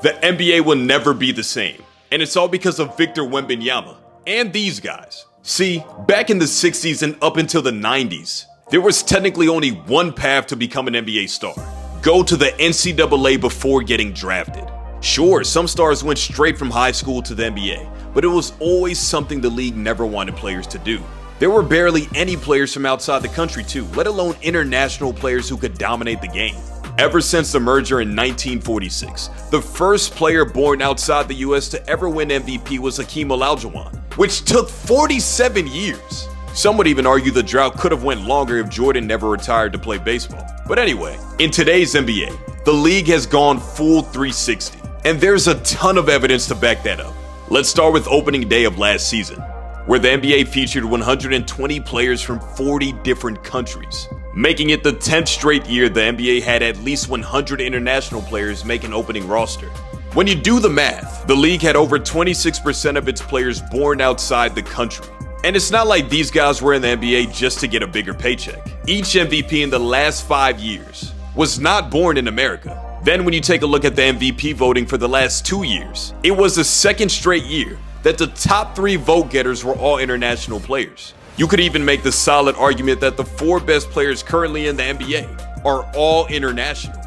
The NBA will never be the same, and it's all because of Victor Wembanyama and these guys. See, back in the 60s and up until the 90s, there was technically only one path to become an NBA star. Go to the NCAA before getting drafted. Sure, some stars went straight from high school to the NBA, but it was always something the league never wanted players to do. There were barely any players from outside the country too, let alone international players who could dominate the game. Ever since the merger in 1946, the first player born outside the US to ever win MVP was Hakeem Olajuwon, which took 47 years. Some would even argue the drought could have went longer if Jordan never retired to play baseball. But anyway, in today's NBA, the league has gone full 360, and there's a ton of evidence to back that up. Let's start with opening day of last season, where the NBA featured 120 players from 40 different countries, making it the 10th straight year the NBA had at least 100 international players make an opening roster. When you do the math, the league had over 26% of its players born outside the country. And it's not like these guys were in the NBA just to get a bigger paycheck. Each MVP in the last 5 years was not born in America. Then when you take a look at the MVP voting for the last 2 years, it was the second straight year that the top 3 vote getters were all international players. You could even make the solid argument that the 4 best players currently in the NBA are all international.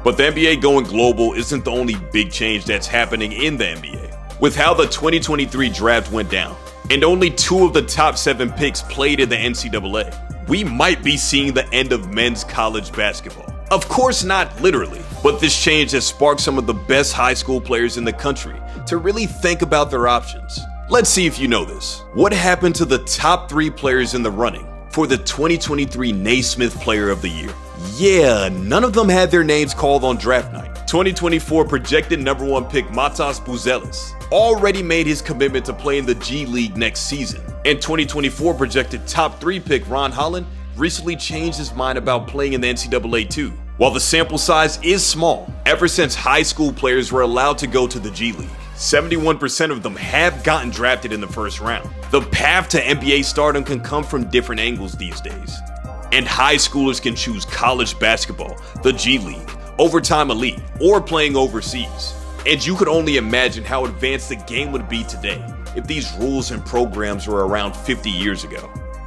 But the NBA going global isn't the only big change that's happening in the NBA. With how the 2023 draft went down, and only 2 of the top 7 picks played in the NCAA, we might be seeing the end of men's college basketball. Of course not literally, but this change has sparked some of the best high school players in the country to really think about their options. Let's see if you know this. What happened to the top 3 players in the running for the 2023 Naismith Player of the Year? Yeah, none of them had their names called on draft night. 2024 projected number 1 pick Matas Buzelis already made his commitment to play in the G League next season. And 2024 projected top 3 pick Ron Holland recently changed his mind about playing in the NCAA too. While the sample size is small, ever since high school players were allowed to go to the G League, 71% of them have gotten drafted in the first round. The path to NBA stardom can come from different angles these days. And high schoolers can choose college basketball, the G League, Overtime Elite, or playing overseas. And you could only imagine how advanced the game would be today if these rules and programs were around 50 years ago.